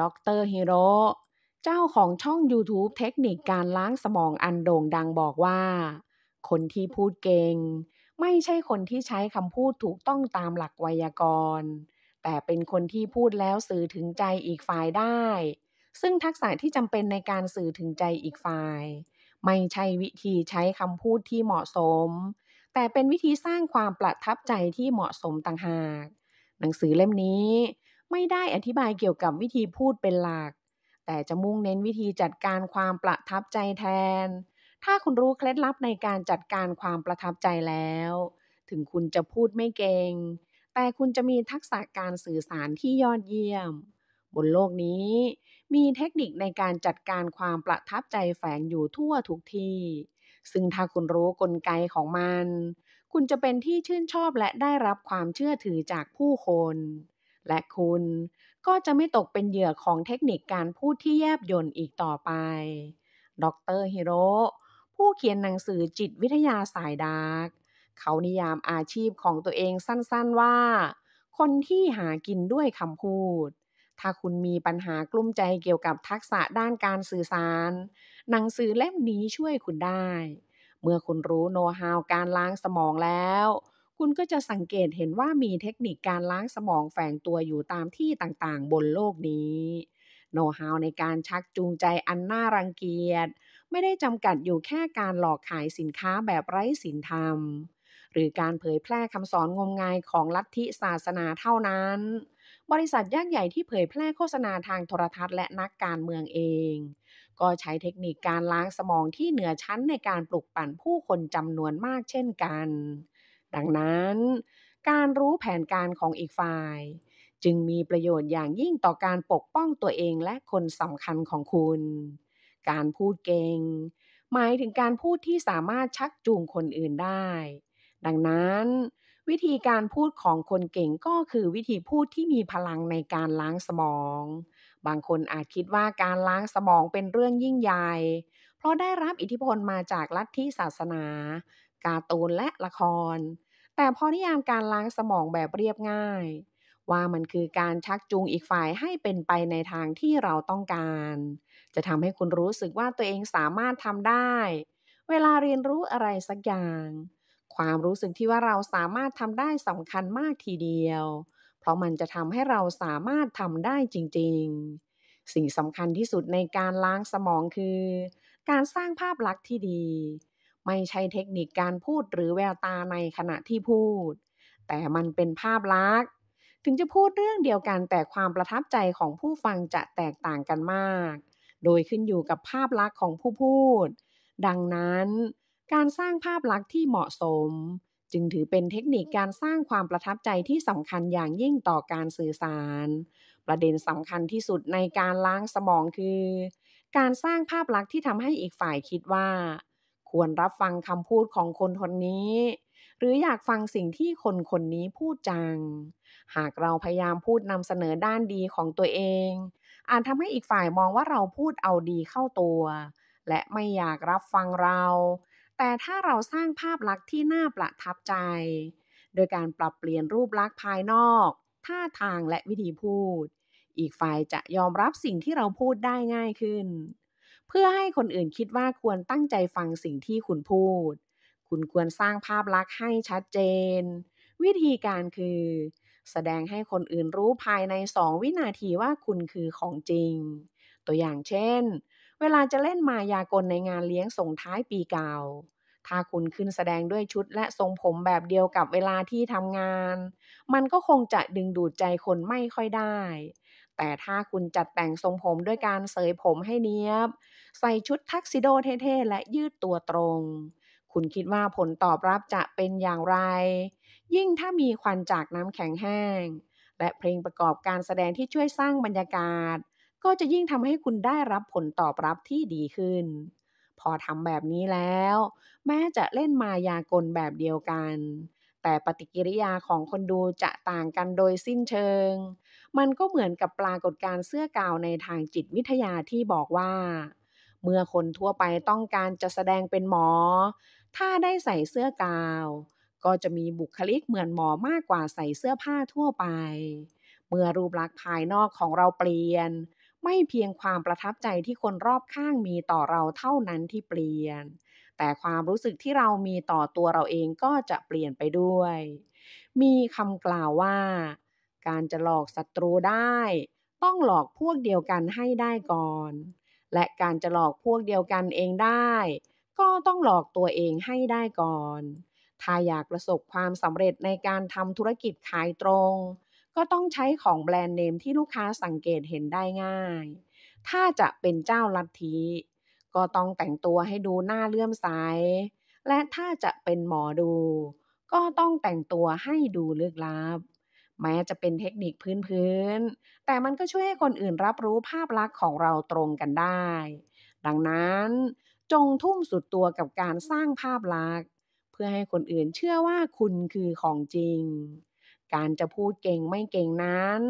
ดรฮิโร่เจ้าของช่อง YouTube เทคนิคการล้างสมองอันโด่งดังบอกว่าคนที่พูดเก่งไม่ใช่คนที่ใช้คำพูดถูกต้องตามหลักไวยากรณ์แต่เป็นคนที่พูดแล้วสื่อถึงใจอีกฝ่ายได้ซึ่งทักษะที่จำเป็นในการสื่อถึงใจอีกฝ่ายไม่ใช่วิธีใช้คำพูดที่เหมาะสมแต่เป็นวิธีสร้างความประทับใจที่เหมาะสมต่างหากหนังสือเล่มนี้ ไม่ได้อธิบายเกี่ยวกับวิธีพูดเป็นหลัก แต่จะมุ่งเน้นวิธีจัดการความประทับใจแทน ถ้าคุณรู้เคล็ดลับในการจัดการความประทับใจแล้ว ถึงคุณจะพูดไม่เก่ง แต่คุณจะมีทักษะการสื่อสารที่ยอดเยี่ยม บนโลกนี้มีเทคนิคในการจัดการความประทับใจแฝงอยู่ทั่วทุกที่ ซึ่งถ้าคุณรู้กลไกของมัน คุณจะเป็นที่ชื่นชอบและได้รับความเชื่อถือจากผู้คน และคุณก็จะไม่ตกเป็นเหยื่อของเทคนิคการพูดที่แยบยลอีกต่อไปดรฮิโร่ผู้เขียนหนังสือจิตวิทยาสายดาร์กเขานิยามอาชีพของตัวเองสั้นๆว่าคนที่หากินด้วยคำพูดถ้าคุณมีปัญหากลุ้มใจเกี่ยวกับทักษะด้านการสื่อสารหนังสือเล่มนี้ช่วยคุณได้เมื่อคุณรู้โน้ตฮาวการล้างสมองแล้ว คุณก็จะสังเกตเห็นว่ามีเทคนิคการล้างสมองแฝงตัวอยู่ตามที่ต่างๆบนโลกนี้โน้ตฮาวในการชักจูงใจอันน่ารังเกียจไม่ได้จำกัดอยู่แค่การหลอกขายสินค้าแบบไร้ศีลธรรมหรือการเผยแพร่คำสอนงมงายของลัทธิศาสนาเท่านั้นบริษัทยักษ์ใหญ่ที่เผยแพร่โฆษณาทางโทรทัศน์และนักการเมืองเองก็ใช้เทคนิคการล้างสมองที่เหนือชั้นในการปลุกปั่นผู้คนจำนวนมากเช่นกัน ดังนั้นการรู้แผนการของอีกฝ่ายจึงมีประโยชน์อย่างยิ่งต่อการปกป้องตัวเองและคนสำคัญของคุณ การพูดเก่งหมายถึงการพูดที่สามารถชักจูงคนอื่นได้ ดังนั้นวิธีการพูดของคนเก่งก็คือวิธีพูดที่มีพลังในการล้างสมอง บางคนอาจคิดว่าการล้างสมองเป็นเรื่องยิ่งใหญ่ เพราะได้รับอิทธิพลมาจากลัทธิศาสนา การ์ตูนและละคร แต่พอนิยามการล้างสมองแบบเรียบง่ายว่ามันคือการชักจูงอีกฝ่ายให้เป็นไปในทางที่เราต้องการจะทำให้คุณรู้สึกว่าตัวเองสามารถทำได้เวลาเรียนรู้อะไรสักอย่างความรู้สึกที่ว่าเราสามารถทำได้สำคัญมากทีเดียวเพราะมันจะทำให้เราสามารถทำได้จริงๆสิ่งสำคัญที่สุดในการล้างสมองคือการสร้างภาพลักษณ์ที่ดี ไม่ใช่เทคนิคการพูดหรือแววตาในขณะที่พูด แต่มันเป็นภาพลักษณ์ถึงจะพูดเรื่องเดียวกันแต่ความประทับใจของผู้ฟังจะแตกต่างกันมาก โดยขึ้นอยู่กับภาพลักษณ์ของผู้พูด ดังนั้นการสร้างภาพลักษณ์ที่เหมาะสมจึงถือเป็นเทคนิคการสร้างความประทับใจที่สำคัญอย่างยิ่งต่อการสื่อสาร ประเด็นสำคัญที่สุดในการล้างสมองคือการสร้างภาพลักษณ์ที่ทำให้อีกฝ่ายคิดว่า ควรรับฟังคำพูดของคนคนนี้ หรืออยากฟังสิ่งที่คนคนนี้พูดจัง หากเราพยายามพูดนำเสนอด้านดีของตัวเองอาจทำให้อีกฝ่ายมองว่าเราพูดเอาดีเข้าตัว และไม่อยากรับฟังเรา แต่ถ้าเราสร้างภาพลักษณ์ที่น่าประทับใจ โดยการปรับเปลี่ยนรูปลักษณ์ภายนอก ท่าทางและวิธีพูด อีกฝ่ายจะยอมรับสิ่งที่เราพูดได้ง่ายขึ้น เพื่อให้คนอื่นคิดว่าควรตั้งใจฟังสิ่งที่คุณพูด คุณควรสร้างภาพลักษณ์ให้ชัดเจน วิธีการคือแสดงให้คนอื่นรู้ภายใน2วินาทีว่าคุณคือของจริง ตัวอย่างเช่น เวลาจะเล่นมายากลในงานเลี้ยงส่งท้ายปีเก่า ถ้าคุณขึ้นแสดงด้วยชุดและทรงผมแบบเดียวกับเวลาที่ทำงาน มันก็คงจะดึงดูดใจคนไม่ค่อยได้ แต่ถ้าคุณจัดแต่งทรงผมด้วยการเสยผมให้เนียบ ใส่ชุดทักซิโดเท่ๆและยืดตัวตรง คุณคิดว่าผลตอบรับจะเป็นอย่างไร ยิ่งถ้ามีควันจากน้ำแข็งแห้ง และเพลงประกอบการแสดงที่ช่วยสร้างบรรยากาศ ก็จะยิ่งทำให้คุณได้รับผลตอบรับที่ดีขึ้น พอทำแบบนี้แล้ว แม้จะเล่นมายากลแบบเดียวกัน แต่ปฏิกิริยาของคนดูจะต่างกันโดยสิ้นเชิง มันก็เหมือนกับปรากฏการณ์เสื้อกาวในทางจิตวิทยาที่บอกว่า เมื่อคนทั่วไปต้องการจะแสดงเป็นหมอ ถ้าได้ใส่เสื้อกาว ก็จะมีบุคลิกเหมือนหมอมากกว่าใส่เสื้อผ้าทั่วไป เมื่อรูปลักษณ์ภายนอกของเราเปลี่ยน ไม่เพียงความประทับใจที่คนรอบข้างมีต่อเราเท่านั้นที่เปลี่ยนแต่ความรู้สึกที่เรามีต่อตัวเราเองก็จะเปลี่ยนไปด้วยมีคำกล่าวว่าการจะหลอกศัตรูได้ต้องหลอกพวกเดียวกันให้ได้ก่อนและการจะหลอกพวกเดียวกันเองได้ก็ต้องหลอกตัวเองให้ได้ก่อนถ้าอยากประสบความสำเร็จในการทำธุรกิจขายตรง ก็ต้องใช้ของแบรนด์เนมที่ลูกค้าสังเกตเห็นได้ง่าย ถ้าจะเป็นเจ้าลัทธิก็ต้องแต่งตัวให้ดูน่าเลื่อมใส และถ้าจะเป็นหมอดูก็ต้องแต่งตัวให้ดูลึกลับ แม้จะเป็นเทคนิคพื้นๆแต่มันก็ช่วยให้คนอื่นรับรู้ภาพลักษณ์ของเราตรงกันได้ ดังนั้นจงทุ่มสุดตัวกับการสร้างภาพลักษณ์เพื่อให้คนอื่นเชื่อว่าคุณคือของจริง การจะพูดเก่งไม่เก่งนั้น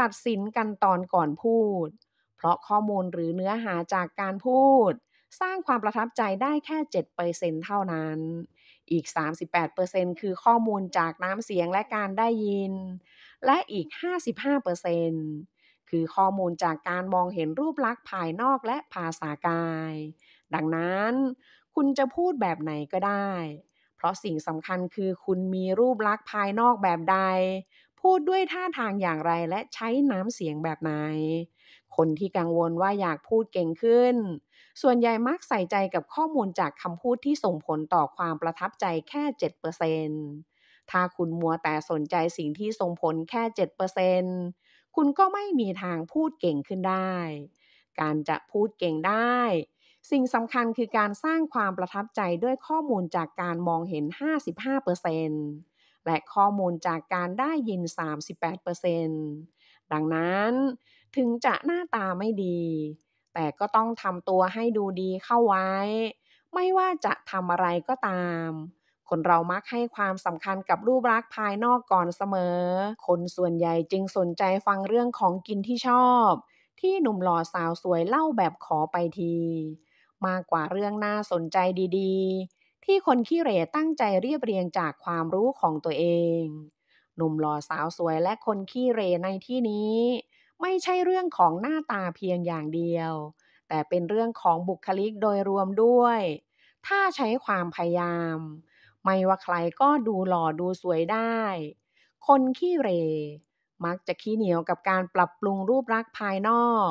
ตัดสินกันตอนก่อนพูดเพราะข้อมูลหรือเนื้อหาจากการพูดสร้างความประทับใจได้แค่7%เท่านั้นอีก38%คือข้อมูลจากน้ำเสียงและการได้ยินและอีก55%คือข้อมูลจากการมองเห็นรูปลักษณ์ภายนอกและภาษากายดังนั้นคุณจะพูดแบบไหนก็ได้ เพราะสิ่งสำคัญคือคุณมีรูปลักษณ์ภายนอกแบบใด พูดด้วยท่าทางอย่างไรและใช้น้ำเสียงแบบไหน คนที่กังวลว่าอยากพูดเก่งขึ้น ส่วนใหญ่มักใส่ใจกับข้อมูลจากคำพูดที่ส่งผลต่อความประทับใจแค่7%ถ้าคุณมัวแต่สนใจสิ่งที่ส่งผลแค่7%คุณก็ไม่มีทางพูดเก่งขึ้นได้ การจะพูดเก่งได้ สิ่งสำคัญคือการสร้างความประทับใจด้วยข้อมูลจากการมองเห็น55%และข้อมูลจากการได้ยิน38%ดังนั้นถึงจะหน้าตาไม่ดีแต่ก็ต้องทำตัวให้ดูดีเข้าไว้ไม่ว่าจะทำอะไรก็ตามคนเรามักให้ความสำคัญกับรูปลักษณ์ภายนอกก่อนเสมอคนส่วนใหญ่จึงสนใจฟังเรื่องของกินที่ชอบที่หนุ่มหล่อสาวสวยเล่าแบบขอไปที มากกว่าเรื่องน่าสนใจดีๆที่คนขี้เหร่ตั้งใจเรียบเรียงจากความรู้ของตัวเองหนุ่มหล่อสาวสวยและคนขี้เหร่ในที่นี้ไม่ใช่เรื่องของหน้าตาเพียงอย่างเดียวแต่เป็นเรื่องของบุคลิกโดยรวมด้วยถ้าใช้ความพยายามไม่ว่าใครก็ดูหล่อดูสวยได้คนขี้เหร่มักจะขี้เหนียวกับการปรับปรุงรูปลักษณ์ภายนอก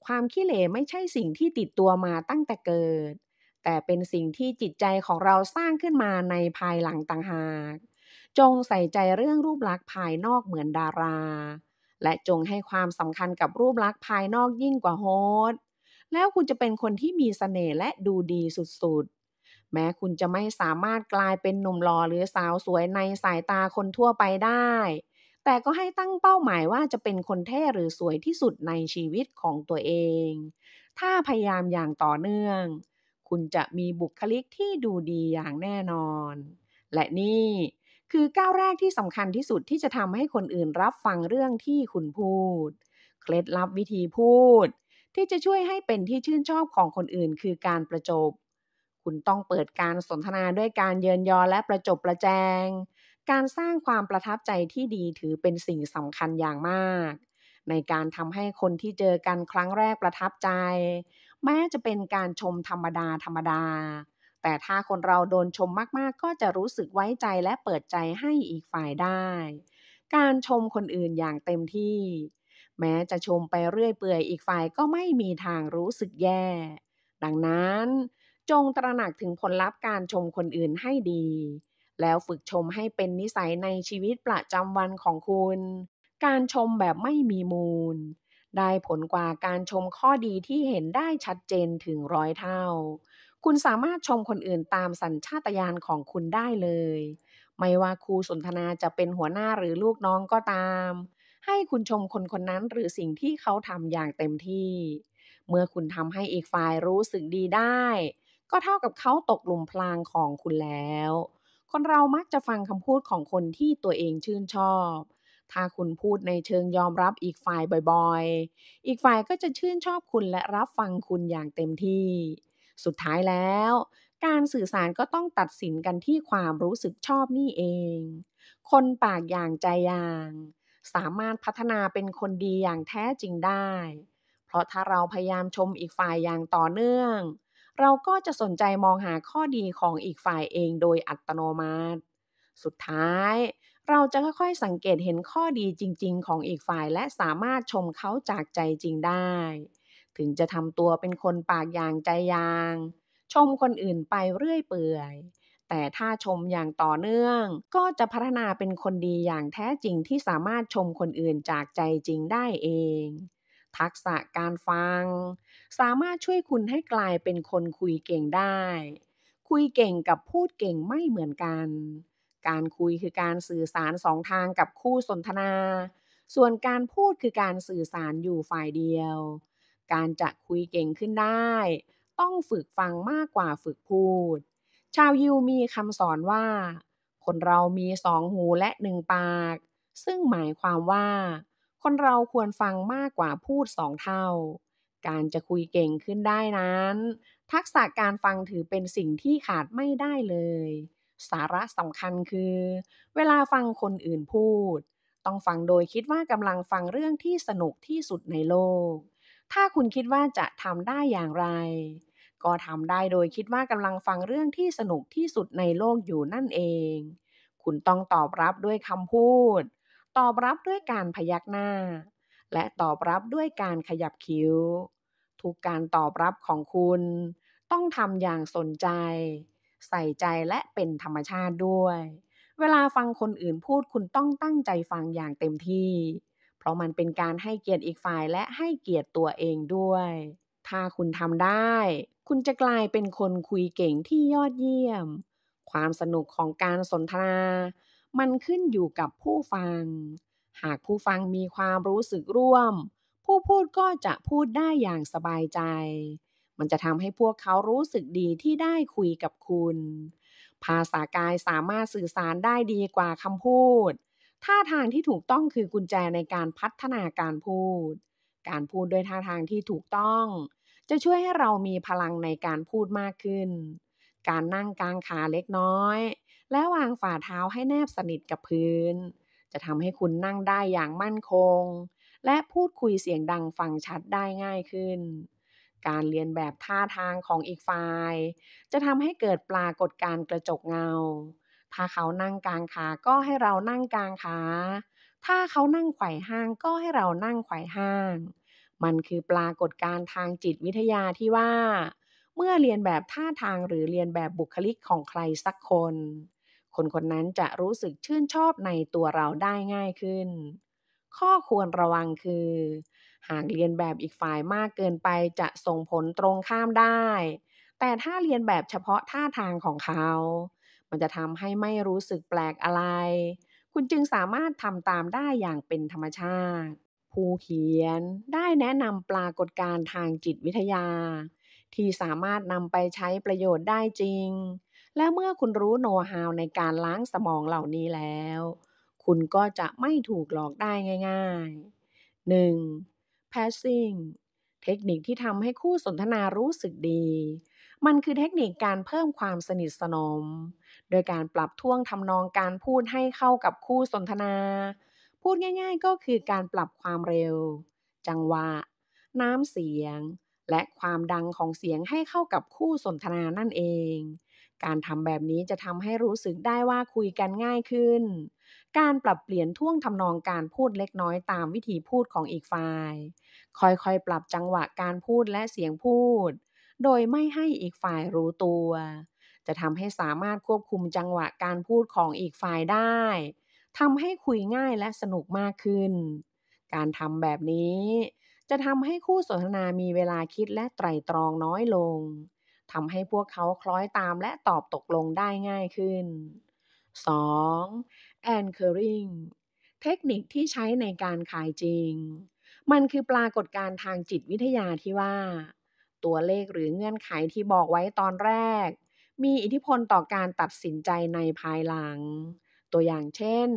ความขี้เหร่ไม่ใช่สิ่งที่ติดตัวมาตั้งแต่เกิด แต่เป็นสิ่งที่จิตใจของเราสร้างขึ้นมาในภายหลังต่างหาก จงใส่ใจเรื่องรูปลักษณ์ภายนอกเหมือนดารา และจงให้ความสำคัญกับรูปลักษณ์ภายนอกยิ่งกว่าโฮสต์แล้วคุณจะเป็นคนที่มีเสน่ห์และดูดีสุดๆ แม้คุณจะไม่สามารถกลายเป็นหนุ่มหล่อหรือสาวสวยในสายตาคนทั่วไปได้ แต่ก็ให้ตั้งเป้าหมายว่าจะเป็นคนเท่หรือสวยที่สุดในชีวิตของตัวเอง ถ้าพยายามอย่างต่อเนื่อง คุณจะมีบุคลิกที่ดูดีอย่างแน่นอน และนี่คือก้าวแรกที่สำคัญที่สุดที่จะทำให้คนอื่นรับฟังเรื่องที่คุณพูด เคล็ดลับวิธีพูดที่จะช่วยให้เป็นที่ชื่นชอบของคนอื่นคือการประจบ คุณต้องเปิดการสนทนาด้วยการเยินยอและประจบประแจง การสร้างความประทับใจที่ดีถือเป็นสิ่งสำคัญอย่างมากในการทำให้คนที่เจอกันครั้งแรกประทับใจแม้จะเป็นการชมธรรมดาธรรมดาแต่ถ้าคนเราโดนชมมากๆก็จะรู้สึกไว้ใจและเปิดใจให้อีกฝ่ายได้การชมคนอื่นอย่างเต็มที่แม้จะชมไปเรื่อยเปื่อยอีกฝ่ายก็ไม่มีทางรู้สึกแย่ดังนั้นจงตระหนักถึงผลลัพธ์การชมคนอื่นให้ดี แล้วฝึกชมให้เป็นนิสัยในชีวิตประจำวันของคุณ การชมแบบไม่มีมูล ได้ผลกว่าการชมข้อดีที่เห็นได้ชัดเจนถึง100เท่า คุณสามารถชมคนอื่นตามสัญชาตญาณของคุณได้เลย ไม่ว่าคู่สนทนาจะเป็นหัวหน้าหรือลูกน้องก็ตาม ให้คุณชมคนคนนั้นหรือสิ่งที่เขาทำอย่างเต็มที่ เมื่อคุณทำให้อีกฝ่ายรู้สึกดีได้ ก็เท่ากับเขาตกหลุมพรางของคุณแล้ว คนเรามักจะฟังคำพูดของคนที่ตัวเองชื่นชอบ ถ้าคุณพูดในเชิงยอมรับอีกฝ่ายบ่อยๆ อีกฝ่ายก็จะชื่นชอบคุณและรับฟังคุณอย่างเต็มที่ สุดท้ายแล้วการสื่อสารก็ต้องตัดสินกันที่ความรู้สึกชอบนี่เอง คนปากอย่างใจอย่างสามารถพัฒนาเป็นคนดีอย่างแท้จริงได้ เพราะถ้าเราพยายามชมอีกฝ่ายอย่างต่อเนื่องเราก็จะสนใจมองหาข้อดีของอีกฝ่ายเองโดยอัตโนมัติสุดท้ายเราจะค่อยๆสังเกตเห็นข้อดีจริงๆของอีกฝ่ายและสามารถชมเขาจากใจจริงได้ถึงจะทำตัวเป็นคนปากอย่างใจยางชมคนอื่นไปเรื่อยเปื่อยแต่ถ้าชมอย่างต่อเนื่องก็จะพัฒนาเป็นคนดีอย่างแท้จริงที่สามารถชมคนอื่นจากใจจริงได้เองทักษะการฟังสามารถช่วยคุณให้กลายเป็นคนคุยเก่งได้คุยเก่งกับพูดเก่งไม่เหมือนกันการคุยคือการสื่อสารสองทางกับคู่สนทนาส่วนการพูดคือการสื่อสารอยู่ฝ่ายเดียวการจะคุยเก่งขึ้นได้ต้องฝึกฟังมากกว่าฝึกพูด ชาวยิวมีคำสอนว่าคนเรามีสองหูและหนึ่งปากซึ่งหมายความว่าคนเราควรฟังมากกว่าพูดสองเท่าการจะคุยเก่งขึ้นได้นั้นทักษะการฟังถือเป็นสิ่งที่ขาดไม่ได้เลยสาระสำคัญคือเวลาฟังคนอื่นพูดต้องฟังโดยคิดว่ากำลังฟังเรื่องที่สนุกที่สุดในโลกถ้าคุณคิดว่าจะทำได้อย่างไร ก็ทำได้โดยคิดว่ากำลังฟังเรื่องที่สนุกที่สุดในโลกอยู่นั่นเอง คุณต้องตอบรับด้วยคำพูด ตอบรับด้วยการพยักหน้า และตอบรับด้วยการขยับคิ้ว ทุกการตอบรับของคุณต้องทำอย่างสนใจ ใส่ใจและเป็นธรรมชาติด้วย เวลาฟังคนอื่นพูดคุณต้องตั้งใจฟังอย่างเต็มที่ เพราะมันเป็นการให้เกียรติอีกฝ่ายและให้เกียรติตัวเองด้วย ถ้าคุณทำได้ คุณจะกลายเป็นคนคุยเก่งที่ยอดเยี่ยม ความสนุกของการสนทนา มันขึ้นอยู่กับผู้ฟัง หากผู้ฟังมีความรู้สึกร่วม ผู้พูดก็จะพูดได้อย่างสบายใจ มันจะทำให้พวกเขารู้สึกดีที่ได้คุยกับคุณ ภาษากายสามารถสื่อสารได้ดีกว่าคำพูด ท่าทางที่ถูกต้องคือกุญแจในการพัฒนาการพูด การพูดด้วยท่าทางที่ถูกต้องจะช่วยให้เรามีพลังในการพูดมากขึ้น การนั่งกางขาเล็กน้อยและวางฝ่าเท้าให้แนบสนิทกับพื้นจะทำให้คุณนั่งได้อย่างมั่นคงและพูดคุยเสียงดังฟังชัดได้ง่ายขึ้น การเรียนแบบท่าทางของอีกฝ่ายจะทำให้เกิดปรากฏการณ์กระจกเงา ถ้าเขานั่งกางขาก็ให้เรานั่งกางขา ถ้าเขานั่งไขว่ห้างก็ให้เรานั่งไขว่ห้าง มันคือปรากฏการณ์ทางจิตวิทยาที่ว่าเมื่อเรียนแบบท่าทางหรือเรียนแบบบุคลิกของใครสักคน คนคนนั้นจะรู้สึกชื่นชอบในตัวเราได้ง่ายขึ้น ข้อควรระวังคือหากเรียนแบบอีกฝ่ายมากเกินไปจะส่งผลตรงข้ามได้ แต่ถ้าเรียนแบบเฉพาะท่าทางของเขา มันจะทำให้ไม่รู้สึกแปลกอะไร คุณจึงสามารถทำตามได้อย่างเป็นธรรมชาติ ผู้เขียนได้แนะนำปรากฏการณ์ทางจิตวิทยาที่สามารถนำไปใช้ประโยชน์ได้จริง และเมื่อคุณรู้โน้ตฮาวในการล้างสมองเหล่านี้แล้ว คุณก็จะไม่ถูกหลอกได้ง่ายๆ 1. Passing เทคนิคที่ทำให้คู่สนทนารู้สึกดี มันคือเทคนิคการเพิ่มความสนิทสนม โดยการปรับท่วงทำนองการพูดให้เข้ากับคู่สนทนา พูดง่ายๆก็คือการปรับความเร็ว จังหวะ น้ำเสียง และความดังของเสียงให้เข้ากับคู่สนทนานั่นเอง การทำแบบนี้จะทำให้รู้สึกได้ว่าคุยกันง่ายขึ้น การปรับเปลี่ยนท่วงทำนองการพูดเล็กน้อยตามวิธีพูดของอีกฝ่าย ค่อยๆปรับจังหวะการพูดและเสียงพูด โดยไม่ให้อีกฝ่ายรู้ตัว จะทำให้สามารถควบคุมจังหวะการพูดของอีกฝ่ายได้ ทำให้คุยง่ายและสนุกมากขึ้น การทำแบบนี้จะทำให้คู่สนทนามีเวลาคิดและไตร่ตรองน้อยลง ทำให้พวกเขาคล้อยตามและตอบตกลงได้ง่ายขึ้น 2. Anchoring เทคนิคที่ใช้ในการขายจริง มันคือปรากฏการณ์ทางจิตวิทยาที่ว่าตัวเลขหรือเงื่อนไขที่บอกไว้ตอนแรกมีอิทธิพลต่อการตัดสินใจในภายหลัง ตัวอย่างเช่น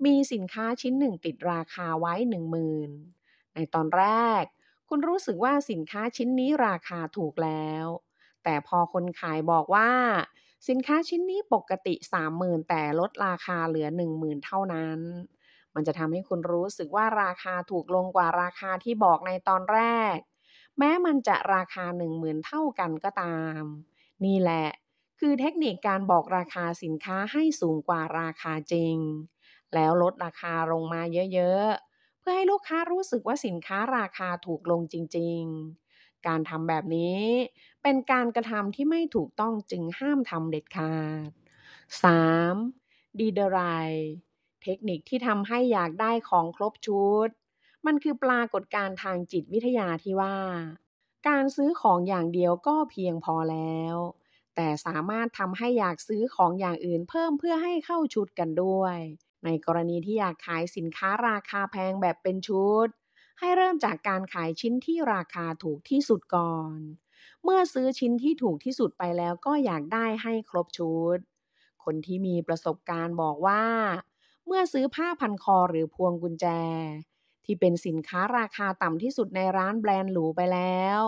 มีสินค้าชิ้นหนึ่งติดราคาไว้ 10,000 ในตอนแรกคุณรู้สึกว่าสินค้าชิ้นนี้ราคาถูกแล้ว แต่พอคนขายบอกว่าสินค้าชิ้นนี้ปกติ 30,000 แต่ลดราคาเหลือ 10,000 เท่านั้น มันจะทำให้คุณรู้สึกว่าราคาถูกลงกว่าราคาที่บอกในตอนแรกแม้มันจะราคา10,000เท่ากันก็ตามนี่แหละคือเทคนิคการบอกราคาสินค้าให้สูงกว่าราคาจริงแล้วลดราคาลงมาเยอะๆเพื่อให้ลูกค้ารู้สึกว่าสินค้าราคาถูกลงจริงๆการทำแบบนี้เป็นการกระทำที่ไม่ถูกต้องจึงห้ามทำเด็ดขาด 3. ดีเดอไรเทคนิคที่ทำให้อยากได้ของครบชุดมันคือปรากฏการณ์ทางจิตวิทยาที่ว่าการซื้อของอย่างเดียวก็เพียงพอแล้วแต่สามารถทำให้อยากซื้อของอย่างอื่นเพิ่มเพื่อให้เข้าชุดกันด้วยในกรณีที่อยากขายสินค้าราคาแพงแบบเป็นชุดให้เริ่มจากการขายชิ้นที่ราคาถูกที่สุดก่อนเมื่อซื้อชิ้นที่ถูกที่สุดไปแล้วก็อยากได้ให้ครบชุด คนที่มีประสบการณ์บอกว่าเมื่อซื้อผ้าพันคอหรือพวงกุญแจที่เป็นสินค้าราคาต่ำที่สุดในร้านแบรนด์หรูไปแล้ว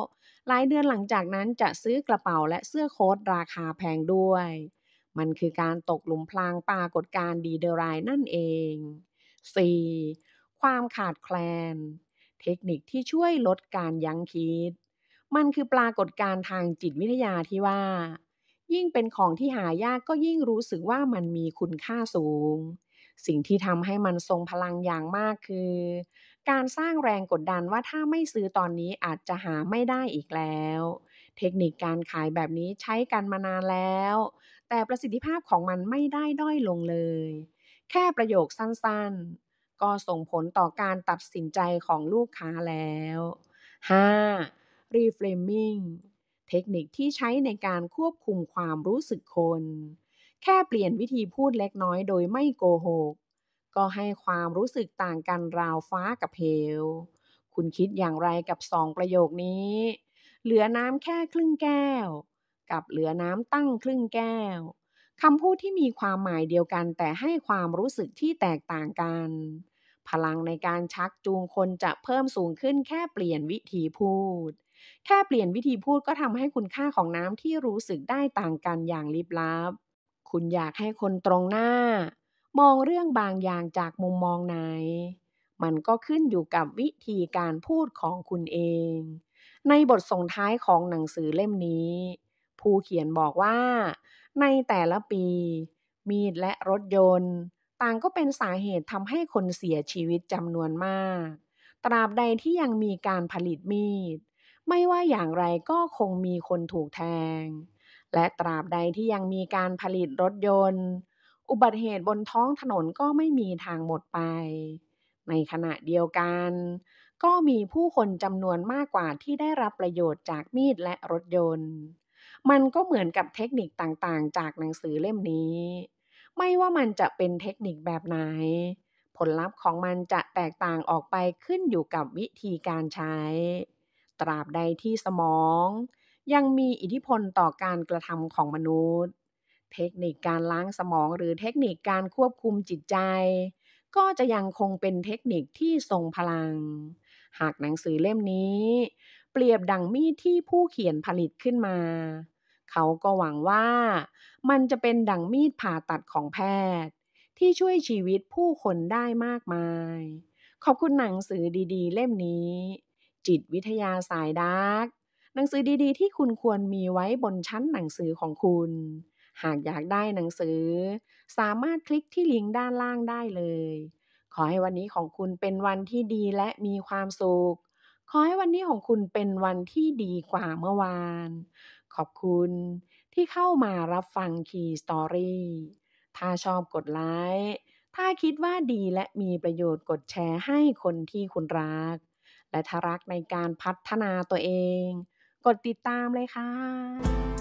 หลายเดือนหลังจากนั้นจะซื้อกระเป๋าและเสื้อโค้ทราคาแพงด้วยมันคือการตกหลุมพรางปรากฏการณ์ดีเดอไรนั่นเอง 4. ความขาดแคลนเทคนิคที่ช่วยลดการยั้งคิดมันคือปรากฏการณ์ทางจิตวิทยาที่ว่า ยิ่งเป็นของที่หายากก็ยิ่งรู้สึกว่ามันมีคุณค่าสูง สิ่งที่ทำให้มันทรงพลังอย่างมากคือการสร้างแรงกดดันว่าถ้าไม่ซื้อตอนนี้อาจจะหาไม่ได้อีกแล้ว เทคนิคการขายแบบนี้ใช้กันมานานแล้ว แต่ประสิทธิภาพของมันไม่ได้ด้อยลงเลย แค่ประโยคสั้นๆ ก็ส่งผลต่อการตัดสินใจของลูกค้าแล้ว 5. Reframing เทคนิคที่ใช้ในการควบคุมความรู้สึกคน แค่เปลี่ยนวิธีพูดเล็กน้อยโดยไม่โกหก ก็ให้ความรู้สึกต่างกันราวฟ้ากับเหว คุณคิดอย่างไรกับ2 ประโยคนี้ เหลือน้ำแค่ครึ่งแก้ว กับเหลือน้ำตั้งครึ่งแก้ว คำพูดที่มีความหมายเดียวกันแต่ให้ความรู้สึกที่แตกต่างกัน พลังในการชักจูงคนจะเพิ่มสูงขึ้นแค่เปลี่ยนวิธีพูด แค่เปลี่ยนวิธีพูดก็ทำให้คุณค่าของน้ำที่รู้สึกได้ต่างกันอย่างลิบลับ คุณอยากให้คนตรงหน้ามองเรื่องบางอย่างจากมุมมองไหน มันก็ขึ้นอยู่กับวิธีการพูดของคุณเอง ในบทส่งท้ายของหนังสือเล่มนี้ผู้เขียนบอกว่าในแต่ละปีมีดและรถยนต์ต่างก็เป็นสาเหตุทำให้คนเสียชีวิตจำนวนมากตราบใดที่ยังมีการผลิตมีดไม่ว่าอย่างไรก็คงมีคนถูกแทง และตราบใดที่ยังมีการผลิตรถยนต์อุบัติเหตุบนท้องถนนก็ไม่มีทางหมดไปในขณะเดียวกันก็มีผู้คนจำนวนมากกว่าที่ได้รับประโยชน์จากมีดและรถยนต์มันก็เหมือนกับเทคนิคต่างๆจากหนังสือเล่มนี้ไม่ว่ามันจะเป็นเทคนิคแบบไหนผลลัพธ์ของมันจะแตกต่างออกไปขึ้นอยู่กับวิธีการใช้ตราบใดที่สมองยังมีอิทธิพลต่อการกระทำของมนุษย์เทคนิคการล้างสมองหรือเทคนิคการควบคุมจิตใจก็จะยังคงเป็นเทคนิคที่ทรงพลังหากหนังสือเล่มนี้เปรียบดั่งมีดที่ผู้เขียนผลิตขึ้นมาเขาก็หวังว่ามันจะเป็นดั่งมีดผ่าตัดของแพทย์ที่ช่วยชีวิตผู้คนได้มากมายขอบคุณหนังสือดีๆเล่มนี้จิตวิทยาสายดาร์ก หนังสือดีๆที่คุณควรมีไว้บนชั้นหนังสือของคุณ หากอยากได้หนังสือสามารถคลิกที่ลิงก์ด้านล่างได้เลย ขอให้วันนี้ของคุณเป็นวันที่ดีและมีความสุข ขอให้วันนี้ของคุณเป็นวันที่ดีกว่าเมื่อวาน ขอบคุณที่เข้ามารับฟัง Key Story ถ้าชอบกดไลค์ ถ้าคิดว่าดีและมีประโยชน์กดแชร์ให้คนที่คุณรัก และถ้ารักในการพัฒนาตัวเอง กดติดตามเลยค่ะ